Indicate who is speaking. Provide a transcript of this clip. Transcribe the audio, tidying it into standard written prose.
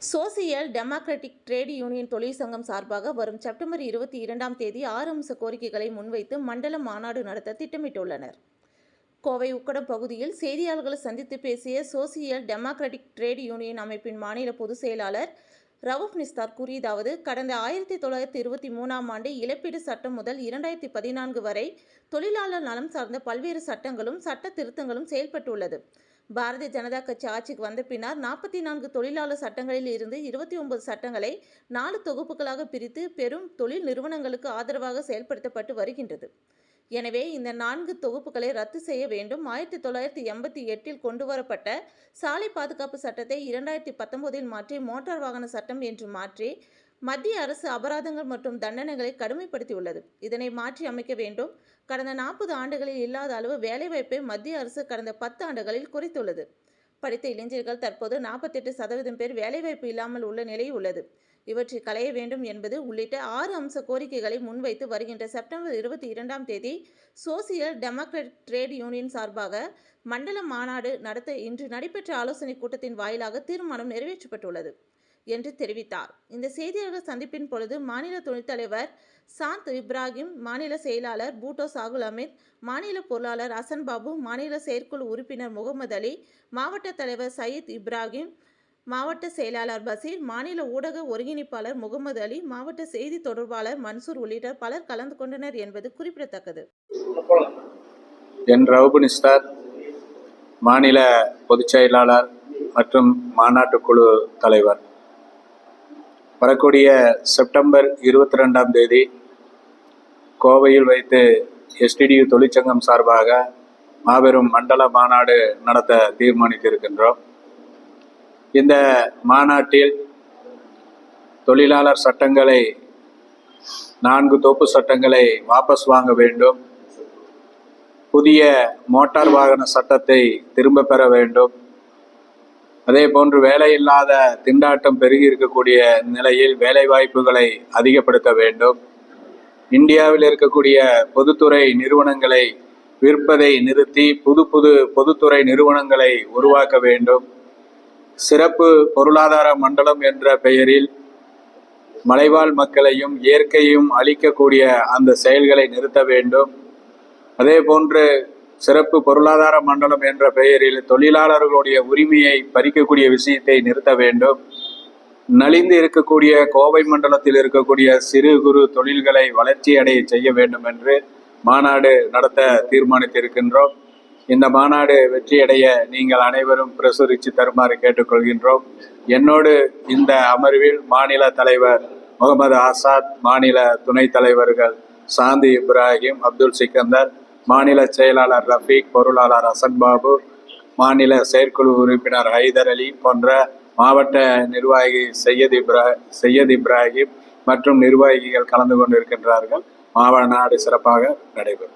Speaker 1: Social democratic trade union தொழிற்சங்கம் சார்பாக வரும் செப்டம்பர் 22ஆம் தேதி 6 அம்ச கோரிக்கைகளை முன்வைத்து மண்டல மாநாடு நடத்த திட்டமிட்டுள்ளனர். கோவை உக்கடம் பகுதியில் செய்தியாளர்களை சந்தித்து பேசிய சோசியல் டெமோக்ராட்டிக் ட்ரேட் யூனியன் அமைப்பின் மாநில பொதுச் செயலாளர் ரவூஃப் நிஸ்தார் கூறியதாவது, கடந்த 1923ஆம் ஆண்டு இழப்பீடு சட்டம் முதல் 2014 வரை தொழிலாளர் நலம் சார்ந்த பல்வேறு சட்டங்களும் சட்ட திருத்தங்களும் செயல்பட்டுள்ளது. பாரதிய ஜனதா கட்சி ஆட்சிக்கு வந்த பின்னர் 44 தொழிலாளர் சட்டங்களில் இருந்து 29 சட்டங்களை 4 தொகுப்புகளாக பிரித்து பெரும் தொழில் நிறுவனங்களுக்கு ஆதரவாக செயல்படுத்தப்பட்டு வருகின்றது. எனவே இந்த 4 தொகுப்புகளை ரத்து செய்ய வேண்டும். 1988இல் கொண்டுவரப்பட்ட சாலை பாதுகாப்பு சட்டத்தை 2019இல் மாற்றி மோட்டார் வாகன சட்டம் என்று மாற்றி மத்திய அரசு அபராதங்கள் மற்றும் தண்டனைகளை கடுமைப்படுத்தியுள்ளது. இதனை மாற்றி அமைக்க வேண்டும். கடந்த 40 ஆண்டுகளில் இல்லாத அளவு வேலைவாய்ப்பை மத்திய அரசு கடந்த 10 ஆண்டுகளில் குறைத்துள்ளது. படித்த இளைஞர்கள் தற்போது 48% பேர் வேலைவாய்ப்பு இல்லாமல் உள்ள நிலை உள்ளது. இவற்றை களைய வேண்டும் என்பது உள்ளிட்ட 6 அம்ச கோரிக்கைகளை முன்வைத்து வருகின்ற செப்டம்பர் 22ஆம் தேதி சோசியல் டெமோக்ராட்டிக் ட்ரேட் யூனியன் சார்பாக மண்டல மாநாடு நடத்த இன்று நடைபெற்ற ஆலோசனைக் கூட்டத்தின் வாயிலாக தீர்மானம் நிறைவேற்றப்பட்டுள்ளது என்று தெரிவித்தார். இந்த செய்தியாளர்கள் சந்திப்பின் பொழுது மாநில துணைத் தலைவர் சாந்த் இப்ராஹிம், மாநில செயலாளர் பூட்டோ சாகுல் அமீத், மாநில பொருளாளர் ஹசன் பாபு, மாநில செயற்குழு உறுப்பினர் முகமது அலி, மாவட்ட தலைவர் சயீத் இப்ராஹிம், மாவட்ட செயலாளர் பசீர், மாநில ஊடக ஒருங்கிணைப்பாளர் முகமது அலி, மாவட்ட செய்தி தொடர்பாளர் மன்சூர் உள்ளிட்ட பலர் கலந்து கொண்டனர் என்பது குறிப்பிடத்தக்கது.
Speaker 2: என் ரவூஃப் நிஸ்தார், மாநில பொதுச் செயலாளர் மற்றும் மாநாட்டு குழு தலைவர். வரக்கூடிய செப்டம்பர் 22ஆம் தேதி கோவையில் வைத்து எஸ்டிடியு தொழிற்சங்கம் சார்பாக மாபெரும் மண்டல மாநாடு நடத்த தீர்மானித்திருக்கின்றோம். இந்த மாநாட்டில் தொழிலாளர் சட்டங்களை 4 தொகுப்பு சட்டங்களை வாபஸ் வாங்க வேண்டும், புதிய மோட்டார் வாகன சட்டத்தை திரும்ப பெற வேண்டும், அதே போன்று வேலையில்லாத திண்டாட்டம் பெருகி இருக்கக்கூடிய நிலையில் வேலை வாய்ப்புகளை அதிகப்படுத்த வேண்டும், இந்தியாவில் இருக்கக்கூடிய பொதுத்துறை நிறுவனங்களை விற்பதை நிறுத்தி புது பொதுத்துறை நிறுவனங்களை உருவாக்க வேண்டும், சிறப்பு பொருளாதார மண்டலம் என்ற பெயரில் மலைவாழ் மக்களையும் இயற்கையும் அழிக்கக்கூடிய அந்த செயல்களை நிறுத்த வேண்டும், அதே போன்று சிறப்பு பொருளாதார மண்டலம் என்ற பெயரில் தொழிலாளர்களுடைய உரிமையை பறிக்கக்கூடிய விஷயத்தை நிறுத்த வேண்டும், நலிந்து இருக்கக்கூடிய கோவை மண்டலத்தில் இருக்கக்கூடிய சிறு குறு தொழில்களை வளர்ச்சி அடைய செய்ய வேண்டும் என்று மாநாடு நடத்த தீர்மானித்திருக்கின்றோம். இந்த மாநாடு வெற்றியடைய நீங்கள் அனைவரும் பிரசுரித்து தருமாறு கேட்டுக்கொள்கின்றோம். என்னோடு இந்த அமர்வில் மாநில தலைவர் முகமது ஆசாத், மாநில துணைத் தலைவர்கள் சாந்தி இப்ராஹிம், அப்துல் சிக்கந்தர், மாநில செயலாளர் ரஃபீக், பொருளாளர் ஹசன் பாபு, மாநில செயற்குழு உறுப்பினர் ஹைதர் அலி போன்ற மாவட்ட நிர்வாகி சையத் இப்ராஹிம் மற்றும் நிர்வாகிகள் கலந்து கொண்டிருக்கின்றார்கள். மாநாடு சிறப்பாக நடைபெறும்.